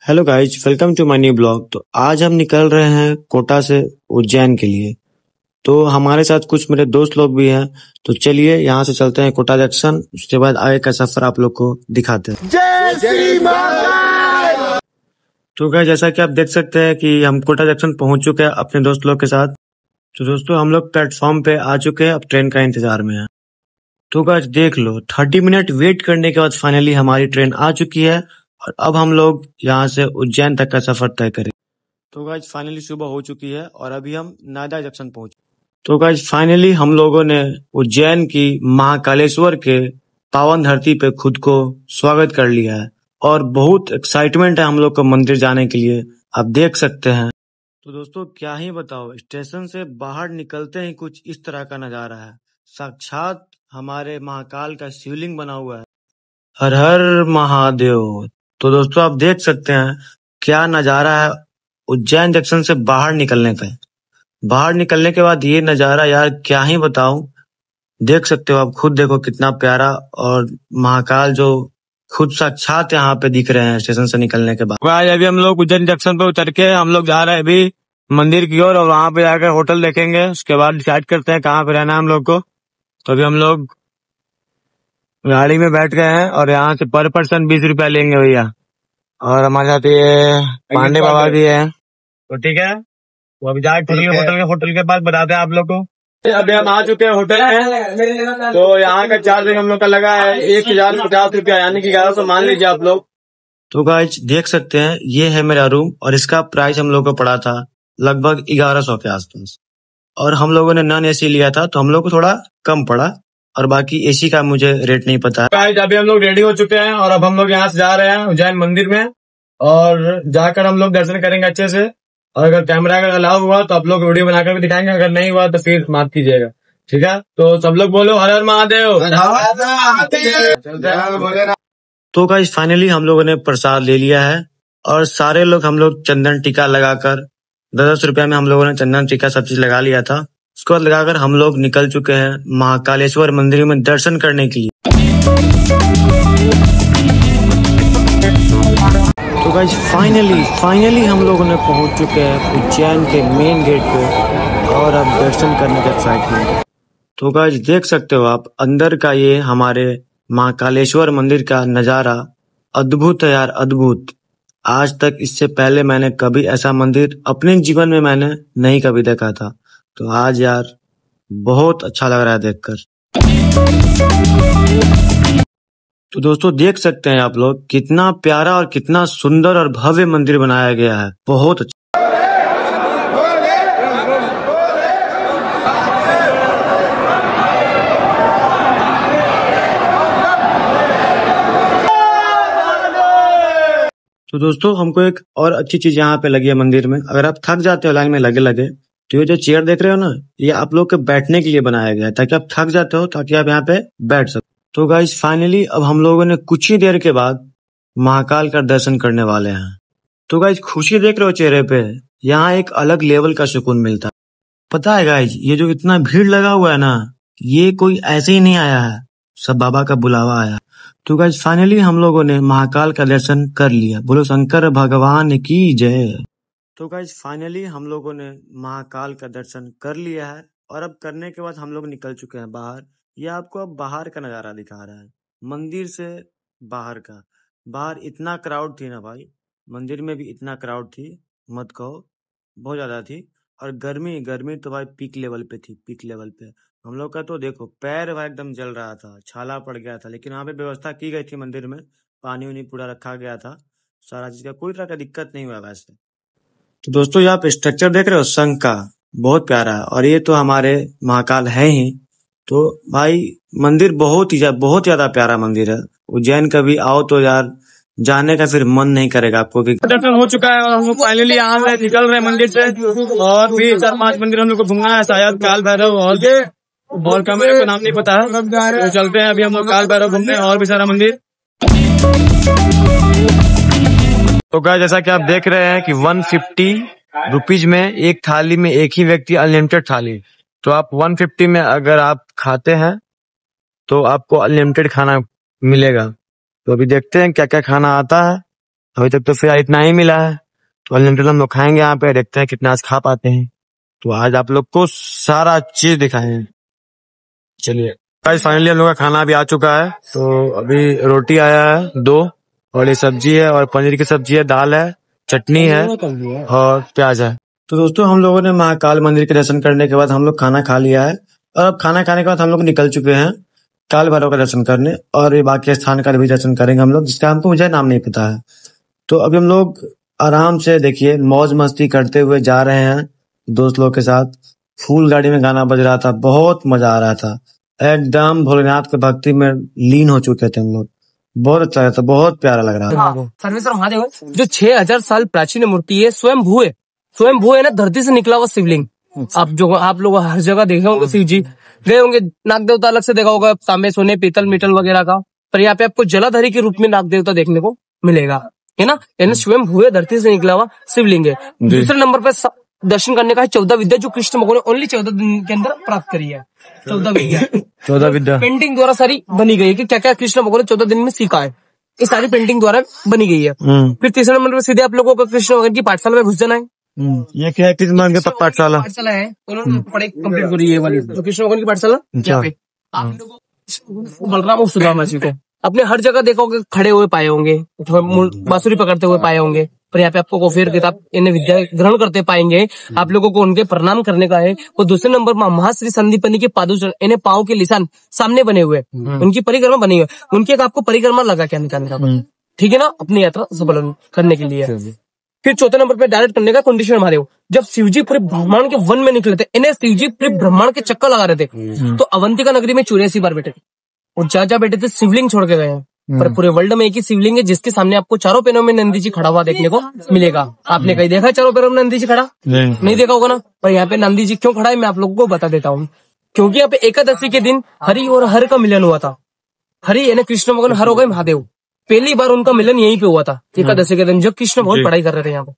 Hello guys, welcome to my new blog. तो आज हम निकल रहे हैं कोटा से उज्जैन के लिए। तो हमारे साथ कुछ मेरे दोस्त लोग भी हैं। तो चलिए यहाँ से चलते हैं कोटा जंक्शन, उसके बाद आगे का सफर आप लोग को दिखाते हैं। जय श्री महाकाल। तो गाइज, जैसा कि आप देख सकते हैं कि हम कोटा जंक्शन पहुंच चुके हैं अपने दोस्त लोग के साथ। तो दोस्तों, हम लोग प्लेटफॉर्म पे आ चुके हैं, अब ट्रेन का इंतजार में है। तो गाइज देख लो, 30 मिनट वेट करने के बाद फाइनली हमारी ट्रेन आ चुकी है और अब हम लोग यहाँ से उज्जैन तक का सफर तय करें। तो गाइज फाइनली सुबह हो चुकी है और अभी हम नायदा जंक्शन पहुंचे। तो गाइज फाइनली हम लोगों ने उज्जैन की महाकालेश्वर के पावन धरती पे खुद को स्वागत कर लिया है और बहुत एक्साइटमेंट है हम लोग को मंदिर जाने के लिए, आप देख सकते हैं। तो दोस्तों क्या ही बताओ, स्टेशन से बाहर निकलते ही कुछ इस तरह का नजारा है। साक्षात हमारे महाकाल का शिवलिंग बना हुआ है। हर हर महादेव। तो दोस्तों आप देख सकते हैं क्या नजारा है उज्जैन जंक्शन से बाहर निकलने पे। बाहर निकलने के बाद ये नजारा यार क्या ही बताऊं, देख सकते हो आप खुद, देखो कितना प्यारा। और महाकाल जो खुद साक्षात यहाँ पे दिख रहे हैं स्टेशन से निकलने के बाद। आज अभी हम लोग उज्जैन जंक्शन पे उतर के हम लोग जा रहे हैं अभी मंदिर की ओर और वहां पे जाकर होटल देखेंगे, उसके बाद डिसाइड करते हैं कहाँ पे रहना है हम लोग को। तो अभी हम लोग गाड़ी में बैठ गए हैं और यहाँ से पर पर्सन 20 रुपया लेंगे भैया। और हमारे साथ ये पांडे बाबा भी है। तो ठीक है, वो अभी जाके होटल के पास बताते हैं आप लोग को। अभी हम आ चुके हैं होटल में। तो यहाँ का चार्ज हम लोग का लगा है 1050 रुपया, यानी कि 1100 मान लीजिए आप लोग। तो गाइस देख सकते हैं ये है मेरा रूम और इसका प्राइस हम लोग को पड़ा था लगभग 1100 के आसपास। और हम लोगों ने नॉन एसी लिया था तो हम लोग को थोड़ा कम पड़ा, और बाकी एसी का मुझे रेट नहीं पता। गाइस अभी हम लोग रेडी हो चुके हैं और अब हम लोग यहाँ से जा रहे हैं उज्जैन मंदिर में और जाकर हम लोग दर्शन करेंगे अच्छे से। और अगर कैमरा का अलाउ हुआ तो आप लोग वीडियो बनाकर भी दिखाएंगे, अगर नहीं हुआ तो फिर माफ कीजिएगा, ठीक है। तो सब लोग बोलो हर हर महादेव। तो गाइस फाइनली हम लोगों ने प्रसाद ले लिया है और सारे लोग हम लोग चंदन टीका लगाकर 10 रुपया में हम लोगों ने चंदन टीका सब चीज लगा लिया था। उसको लगाकर हम लोग निकल चुके हैं महाकालेश्वर मंदिर में दर्शन करने के लिए। तो गाइस फाइनली हम लोगों ने पहुंच चुके हैं उज्जैन के मेन गेट पे और अब दर्शन करने का एक्साइटमेंट। तो गाइस देख सकते हो आप अंदर का ये हमारे महाकालेश्वर मंदिर का नजारा अद्भुत है यार, अद्भुत। आज तक इससे पहले मैंने कभी ऐसा मंदिर अपने जीवन में मैंने नहीं कभी देखा था। तो आज यार बहुत अच्छा लग रहा है देखकर। तो दोस्तों देख सकते हैं आप लोग कितना प्यारा और कितना सुंदर और भव्य मंदिर बनाया गया है, बहुत अच्छा। तो दोस्तों हमको एक और अच्छी चीज यहाँ पे लगी है मंदिर में, अगर आप थक जाते हो लाइन में लगे लगे तो ये जो चेयर देख रहे हो ना, ये आप लोग के बैठने के लिए बनाया गया है ताकि आप थक जाते हो ताकि आप यहाँ पे बैठ सको। तो गाइस फाइनली अब हम लोगों ने कुछ ही देर के बाद महाकाल का दर्शन करने वाले हैं। तो गाइस खुशी देख रहे हो चेहरे पे, यहाँ एक अलग लेवल का सुकून मिलता है। पता है गाइस, ये जो इतना भीड़ लगा हुआ है ना, ये कोई ऐसे ही नहीं आया है, सब बाबा का बुलावा आया। तो गाइस फाइनली हम लोगों ने महाकाल का दर्शन कर लिया, बोलो शंकर भगवान की जय। तो गाइस फाइनली हम लोगों ने महाकाल का दर्शन कर लिया है और अब करने के बाद हम लोग निकल चुके हैं बाहर। ये आपको अब बाहर का नजारा दिखा रहा है, मंदिर से बाहर का। बाहर इतना क्राउड थी ना भाई, मंदिर में भी इतना क्राउड थी, मत कहो, बहुत ज्यादा थी। और गर्मी तो भाई पीक लेवल पे थी, पीक लेवल पे। हम लोग का तो देखो पैर भाई एकदम जल रहा था, छाला पड़ गया था, लेकिन वहाँ पे व्यवस्था की गई थी मंदिर में, पानी उनी पूरा रखा गया था, सारा चीज का कोई तरह का दिक्कत नहीं हुआ वैसे। तो दोस्तों यहाँ पे स्ट्रक्चर देख रहे हो शंख का, बहुत प्यारा है और ये तो हमारे महाकाल है ही। तो भाई मंदिर बहुत ज्यादा प्यारा मंदिर है। उज्जैन कभी आओ तो यार जाने का फिर मन नहीं करेगा आपको। कि दर्शन हो चुका है और हम लोग फाइनली यहाँ से निकल रहे हैं मंदिर से, और भी 4-5 मंदिर हम लोग को घूमना है, शायद काल भैरव और का मेरे को नाम नहीं पता है। तो चलते हैं अभी हम लोग काल भैरव घूमने और भी सारा मंदिर। तो गाइस जैसा कि आप देख रहे हैं कि 150 रुपीज में एक थाली में एक ही व्यक्ति, अनलिमिटेड थाली। तो आप 150 में अगर आप खाते हैं तो आपको अनलिमिटेड खाना मिलेगा। तो अभी देखते हैं क्या क्या खाना आता है अभी तक तो फिर इतना ही मिला है, तो अनलिमिटेड हम लोग खाएंगे यहाँ पे, देखते हैं कितना आज खा पाते हैं। तो आज आप लोग को सारा चीज दिखाएंगे। चलिए गाइस, फाइनली हम लोग का खाना भी आ चुका है। तो अभी रोटी आया है 2, और ये सब्जी है, और पनीर की सब्जी है, दाल है, चटनी है और प्याज है। तो दोस्तों, हम लोगों ने महाकाल मंदिर के दर्शन करने के बाद हम लोग खाना खा लिया है, और अब खाना खाने के बाद हम लोग निकल चुके हैं काल भैरव का दर्शन करने, और ये बाकी स्थान का भी दर्शन करेंगे हम लोग, जिसका हमको मुझे नाम नहीं पता है। तो अभी हम लोग आराम से देखिए मौज मस्ती करते हुए जा रहे हैं दोस्त लोग के साथ। फुल गाड़ी में गाना बज रहा था, बहुत मजा आ रहा था, एकदम भोलेनाथ के भक्ति में लीन हो चुके थे हम लोग। बहुत अच्छा लगा था, बहुत प्यारा लग रहा था। सर्वेश्वर महादेव जो 6000 साल प्राचीन मूर्ति है, स्वयं भू है ना, धरती से निकला हुआ शिवलिंग। आप लोग हर जगह देखे होंगे, शिव जी गए होंगे, नाग देवता अलग से देखा होगा, तांबे सोने पीतल मीटल वगैरह का, पर यहाँ पे आपको जलाधारी के रूप में नाग देवता देखने को मिलेगा, है ना। यानी स्वयं भू है, धरती से निकला हुआ शिवलिंग है। दूसरे नंबर पे दर्शन करने का है 14 विद्या, जो कृष्ण भगवान ने ओनली 14 दिन के अंदर प्राप्त करी है। 14 विद्या पेंटिंग द्वारा सारी बनी गई है कि क्या क्या कृष्ण भगवान ने 14 दिन में सीखा है, ये सारी पेंटिंग द्वारा बनी गई है। फिर तीसरे नंबर पे सीधे आप लोगों को कृष्ण भगवान की पाठशाला में घुस जाना है। ये क्या है, कृष्ण पाठशाला है, उन्होंने पढ़ाई कंप्लीट करी है वाली, तो कृष्ण भगवान की पाठशाला यहाँ पे आप लोगों बलराम और सुदामा जी को अपने हर जगह देखोगे खड़े हुए पाए होंगे, बांसुरी पकड़ते हुए पाए होंगे, पर यहाँ पे आपको कॉफी किताब इन्हें विद्या ग्रहण करते पाएंगे। आप लोगों को उनके प्रणाम करने का है। और दूसरे नंबर पर महाश्री संदीपनी के पादुचरण, इन्हें पाँव के निशान सामने बने हुए, उनकी परिक्रमा बनी हुई, उनकी एक आपको परिक्रमा लगा के निकालने का, ठीक है ना, अपनी यात्रा सफल करने के लिए। फिर चौथे नंबर पे डायरेक्ट करने का कुंडेश्वर महादेव, जब शिवजी पूरे ब्रह्मांड के वन में निकले थे, इन्हें शिवजी पूरे ब्रह्मांड के चक्कर लगा रहे थे, तो अवंतिका नगरी में 84 बार बैठे थे, और जहाँ बैठे थे शिवलिंग छोड़ के गए हैं। पर पूरे वर्ल्ड में एक ही शिवलिंग है जिसके सामने आपको चारों पैरों में नंदी जी खड़ा हुआ देखने को मिलेगा। आपने कहीं देखा चारों पैरों में नंदी जी खड़ा? नहीं देखा होगा ना। पर यहाँ पे नंदी जी क्यों खड़ा है मैं आप लोगों को बता देता हूँ। क्योंकि यहाँ पे एकादशी के दिन हरि और हर का मिलन हुआ था। हरि यानी कृष्ण भगवान, हर हो गए महादेव। पहली बार उनका मिलन यहीं पे हुआ था एकादशी के दिन, जब कृष्ण भगवान पढ़ाई कर रहे थे यहाँ पे,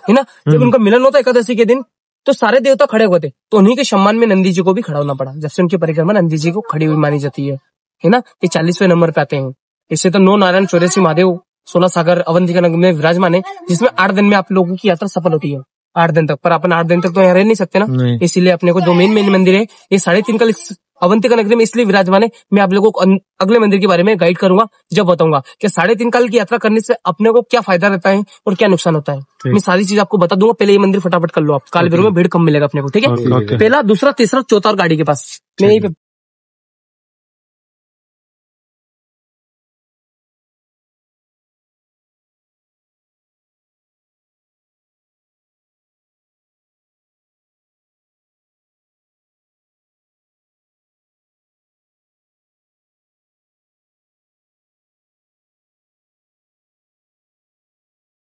है ना। जब उनका मिलन होता एकादशी के दिन, तो सारे देवता खड़े हुए थे, तो उन्हीं के सम्मान में नंदी जी को भी खड़ा होना पड़ा। जब से उनकी परिक्रमा नंदी जी को खड़ी हुई मानी जाती है ना। ये 40वें नंबर पे आते हैं। इससे तो 9 नारायण 84 महादेव 16 सागर अवंतिका नगर में विराजमान है, जिसमें 8 दिन में आप लोगों की यात्रा सफल होती है। 8 दिन तक, पर अपन 8 दिन तक तो यहाँ रह नहीं सकते ना, इसीलिए अपने को जो मेन मंदिर है ये 3.5 का अवंतिका नगरी में इसलिए विराजमान है। मैं आप लोगों को अगले मंदिर के बारे में गाइड करूंगा, जब बताऊंगा कि 3.5 काल की यात्रा करने से अपने को क्या फायदा रहता है और क्या नुकसान होता है। मैं सारी चीज आपको बता दूंगा। पहले ये मंदिर फटाफट कर लो आप, काल भैरव में भीड़ कम मिलेगा अपने को, ठीक है। पहला, दूसरा, तीसरा, चौथा और गाड़ी के पास मैं यही पे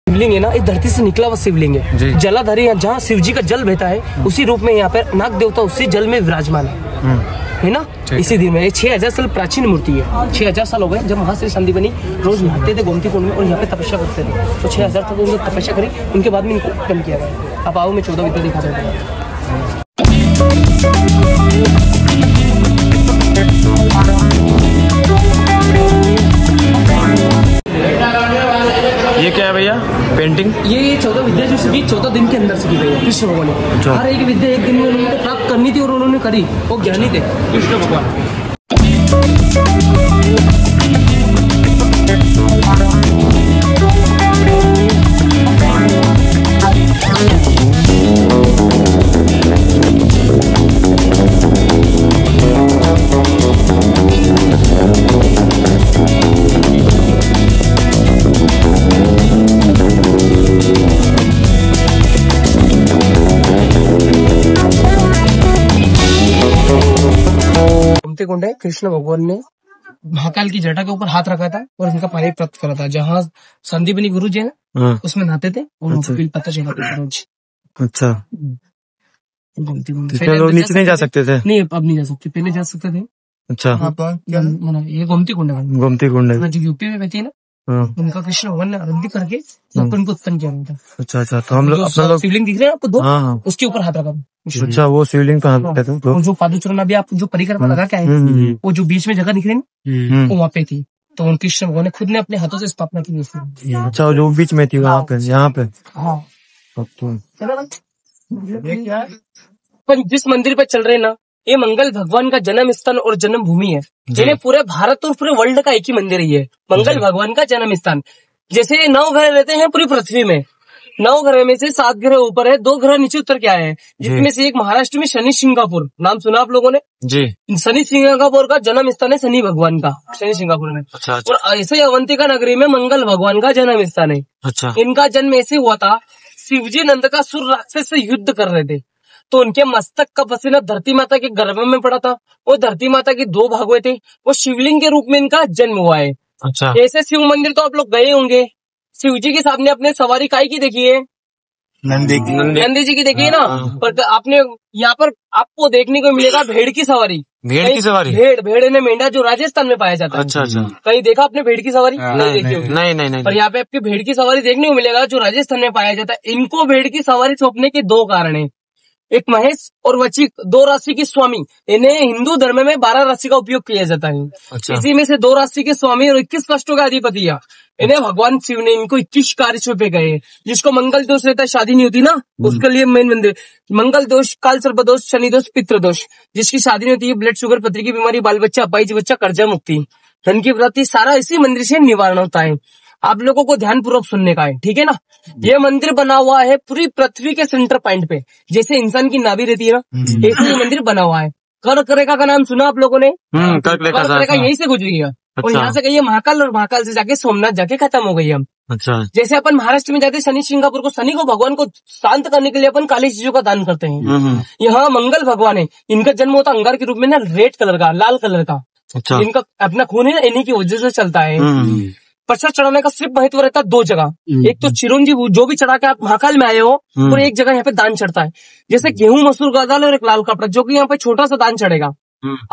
शिवलिंग है ना, इस धरती से निकला हुआ शिवलिंग है। जलाधारी, जहाँ शिव जी का जल बहता है उसी रूप में यहाँ पर नाग देवता उसी जल में विराजमान है ना। इसी दिन में 6000 साल प्राचीन मूर्ति है। 6000 साल हो गए जब महाश्री संदीपनी रोज नहाते थे गोमती कुंड में और यहाँ पे तपस्या करते थे। तो 6000 तक उन्होंने तपस्या करी, उनके बाद में इनको खत्म किया गया। अब आओ मैं 14 विद्या दिखा देता हूँ। ये क्या है भैया पेंटिंग? ये 14 विद्या जो सीखी 14 दिन के अंदर सीखी गई है कृष्ण भगवान ने। हर एक विद्या एक दिन में उन्होंने प्राप्त करनी थी और उन्होंने करी। वो ज्ञानी थे कृष्ण भगवान। कुंड है, कृष्ण भगवान ने महाकाल की जटा के ऊपर हाथ रखा था और उनका पानी प्राप्त करा था। जहाँ संदीपनी गुरु जी है उसमें नहाते थे और उनको पता चला था रोज। अच्छा, लोग नीचे नहीं जा सकते थे? नहीं, अब नहीं जा सकते, पहले जा सकते थे। अच्छा, ये गोमती कुंड है। गोमती कुंड है जो यूपी में बहती है ना, उनका कृष्ण भगवान ने आरती करके उनको उत्पन्न किया था। अच्छा, तो हम लोग शिवलिंग दिख रहे हैं आपको दो, उसके ऊपर हाथ रखा। अच्छा, वो शिवलिंग पे हाथ रखते थे। और जो पादुचरण अभी आप जो परिक्रमा लगा के आए, वो जो बीच में जगह दिख रही है वो वहाँ पे थी। तो उन कृष्ण भगवान ने खुद ने अपने हाथों से स्थापना की थी। अच्छा, जो बीच में थी वहाँ पे, यहाँ पे। हाँ। पर जिस मंदिर पे चल रहे ना, ये मंगल भगवान का जन्म स्थान और जन्म भूमि है। ये पूरे भारत और पूरे वर्ल्ड का एक ही मंदिर ही है, मंगल भगवान का जन्म स्थान। जैसे 9 ग्रह रहते हैं पूरी पृथ्वी में, 9 ग्रह में से 7 ग्रह ऊपर है, 2 ग्रह नीचे उतर के आए हैं, जिसमें से एक महाराष्ट्र में शनि सिंगापुर, नाम सुना आप लोगों ने जी? शनि सिंगापुर का जन्म स्थान है शनि भगवान का, शनि सिंगापुर में। अच्छा। और ऐसे ही अवंतिका नगरी में मंगल भगवान का जन्म स्थान है। अच्छा। इनका जन्म ऐसे हुआ था, शिवजी नंद का सुर राक्षस से युद्ध कर रहे थे, तो उनके मस्तक का पसीना धरती माता के गर्भ में पड़ा था। वो धरती माता के 2 भाग हुए थे, वो शिवलिंग के रूप में इनका जन्म हुआ है। अच्छा। ऐसे शिव मंदिर तो आप लोग गए होंगे, शिव जी के सामने अपने सवारी काय की देखी है? नंदी जी की देखी है ना। पर आपने यहाँ पर आपको देखने को मिलेगा भेड़ की सवारी। भेड़ की सवारी? भेड़ ने मेंढा जो राजस्थान में पाया जाता है। अच्छा अच्छा। कहीं देखा आपने भेड़ की सवारी? नहीं देखी होगी। नहीं। पर यहाँ पे आपके भेड़ की सवारी देखने को मिलेगा जो राजस्थान में पाया जाता है। इनको भेड़ की सवारी सौंपने के 2 कारण है, एक महेश और वचिक, 2 राशि के स्वामी। इन्हें हिंदू धर्म में 12 राशि का उपयोग किया जाता है। अच्छा। इसी में से 2 राशि के स्वामी और 21 कष्टों का अधिपति है। इन्हें भगवान शिव ने इनको 21 कार्य पे गए। जिसको मंगल दोष रहता है, शादी नहीं होती ना, उसके लिए मेन मंदिर मंगल दोष, काल सर्प दोष, शनि दोष, पितृ दोष। जिसकी शादी नहीं होती है, ब्लड शुगर, पथरी की बीमारी, बाल बच्चा, अपाहिज बच्चा, कर्जा मुक्ति, धन की प्राप्ति, सारा इसी मंदिर से निवारण होता है। आप लोगों को ध्यान पूर्वक सुनने का है, ठीक है ना। ये मंदिर बना हुआ है पूरी पृथ्वी के सेंटर पॉइंट पे, जैसे इंसान की नाभि रहती है ना, ऐसे ये मंदिर बना हुआ है। कर्करेखा का नाम सुना आप लोगों ने? कर्करेखा यहीं से गुजरी है। अच्छा। और यहाँ से गई है महाकाल, और महाकाल से जाके सोमनाथ जाके खत्म हो गई हम। अच्छा। जैसे अपन महाराष्ट्र में जाते शनि सिंगापुर को, शनि को भगवान को शांत करने के लिए अपन काली चीजों का दान करते हैं। यहाँ मंगल भगवान है, इनका जन्म होता अंगार के रूप में ना, रेड कलर का, लाल कलर का। अच्छा। इनका अपना खून है ना, इन्हीं की वजह से चलता है। प्रसाद चढ़ाने का सिर्फ महत्व रहता है 2 जगह। एक तो चिरंजी जो भी चढ़ा के आप महाकाल में आए हो, और एक जगह यहाँ पे दान चढ़ता है, जैसे गेहूं, मसूर का दाल और एक लाल कपड़ा, जो कि यहाँ पे छोटा सा दान चढ़ेगा।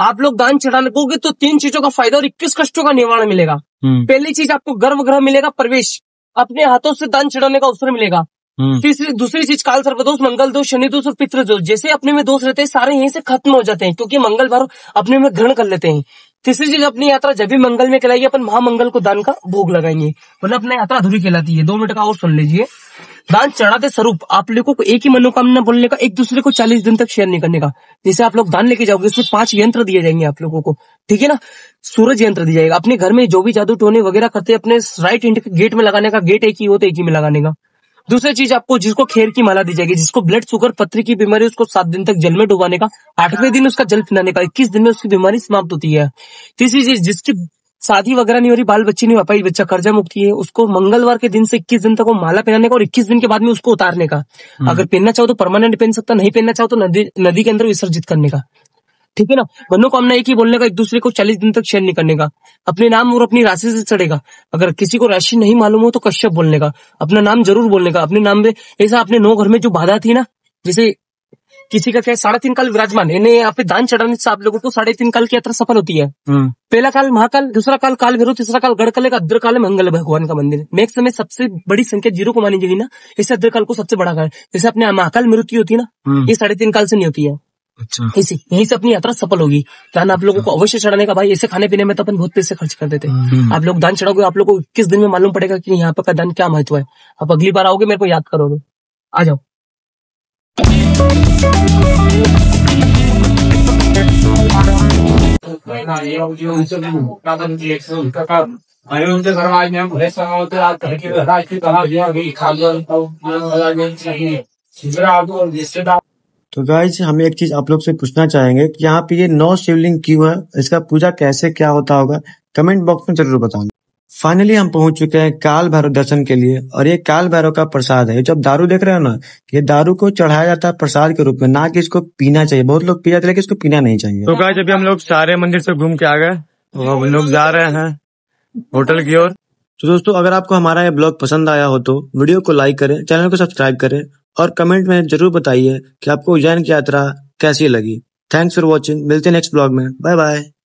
आप लोग दान चढ़ाने को तो 3 चीजों का फायदा और 21 कष्टों का निवारण मिलेगा। पहली चीज, आपको गर्भगृह मिलेगा, प्रवेश, अपने हाथों से दान चढ़ाने का अवसर मिलेगा। दूसरी चीज, काल सर्प दोष, मंगल दोष, शनि दोष और पितृ दोष, जैसे अपने में दोष रहते हैं सारे यहीं से खत्म हो जाते हैं, क्योंकि मंगल भर अपने में ग्रहण कर लेते हैं। तीसरी चीज, अपनी यात्रा जब भी मंगल में कहलाएगी, अपन महामंगल को दान का भोग लगाएंगे, वरना अपनी यात्रा अधूरी कहलाती है। 2 मिनट का और सुन लीजिए। दान चढ़ाते स्वरूप आप लोगों को एक ही मनोकामना बोलने का, एक दूसरे को 40 दिन तक शेयर नहीं करने का। जैसे आप लोग दान लेके जाओगे, उसमें 5 यंत्र दिए जाएंगे आप लोगों को, ठीक है ना। सूरज यंत्र दिया जाएगा। अपने घर में जो भी जादू टोने वगैरह करते हैं, अपने राइट हैंड के गेट में लगाने का, गेट एक ही होता है, एक ही में लगाने का। दूसरी चीज, आपको जिसको खेर की माला दी जाएगी, जिसको ब्लड शुगर, पथरी की बीमारी, उसको 7 दिन तक जल में डुबाने का, 8वें दिन उसका जल पिलाने का, 21 दिन में उसकी बीमारी समाप्त होती है। तीसरी चीज, जिसकी शादी वगैरह नहीं हो रही, बाल बच्चे नहीं, अपाहिज बच्चा, कर्जा मुक्ति है, उसको मंगलवार के दिन से 21 दिन तक वो माला पहनाने का, और 21 दिन के बाद में उसको उतारने का। अगर पहनना चाहो तो परमानेंट पहन सकता, नहीं पहनना चाहो तो नदी के अंदर विसर्जित करने का, ठीक है ना। मनोकामना एक ही बोलने का, एक दूसरे को 40 दिन तक शेयर नहीं करने का। अपने नाम और अपनी राशि से चढ़ेगा। अगर किसी को राशि नहीं मालूम हो तो कश्यप बोलने का, अपना नाम जरूर बोलने का। अपने नाम में ऐसा अपने 9 घर में जो बाधा थी ना, जैसे किसी का क्या 3.5 काल विराजमान, इन्हें यहाँ पे दान चढ़ाने से आप लोगों को 3.5 काल की यात्रा सफल होती है। पहला काल महाकाल, दूसरा काल काल भैरव, तीसरा काल गढ़कले का, अद्रकाल है मंगल भगवान का मंदिर। नेक्स्ट में सबसे बड़ी संख्या 0 को मानी जाएगी ना, इसे अद्रकाल को सबसे बड़ा काल। जैसे अपने महाकाल मृत्यु होती है ना, ये 3.5 काल से नहीं होती है। अच्छा। यहीं से अपनी यात्रा सफल होगी। दान आप लोगों को अवश्य चढ़ाने का। भाई, ऐसे खाने पीने में तो अपन बहुत पैसे खर्च कर देते हैं। आप लोग दान चढ़ाओगे, आप लोग को 21 दिन में मालूम पड़ेगा कि यहाँ पर का दान क्या महत्व है। आप अगली बार आओगे, मेरे को याद करोगे। आ जाओ। तो गाइस, हम एक चीज आप लोग से पूछना चाहेंगे कि यहाँ पे ये 9 शिवलिंग क्यों है, इसका पूजा कैसे क्या होता होगा, कमेंट बॉक्स में जरूर बताना। फाइनली हम पहुंच चुके हैं काल भैरव दर्शन के लिए, और ये काल भैरव का प्रसाद है। जो आप दारू देख रहे हो ना, ये दारू को चढ़ाया जाता है प्रसाद के रूप में, ना कि इसको पीना चाहिए। बहुत लोग पी जाते हैं, लेकिन इसको पीना नहीं चाहिए। तो गाइस, अभी हम लोग सारे मंदिर से घूम के आ गए, तो हम लोग जा रहे हैं होटल की ओर। तो दोस्तों, अगर आपको हमारा ये ब्लॉग पसंद आया हो तो वीडियो को लाइक करें, चैनल को सब्सक्राइब करें, और कमेंट में जरूर बताइए कि आपको उज्जैन की यात्रा कैसी लगी। Thanks for watching. मिलते हैं नेक्स्ट ब्लॉग में। Bye bye.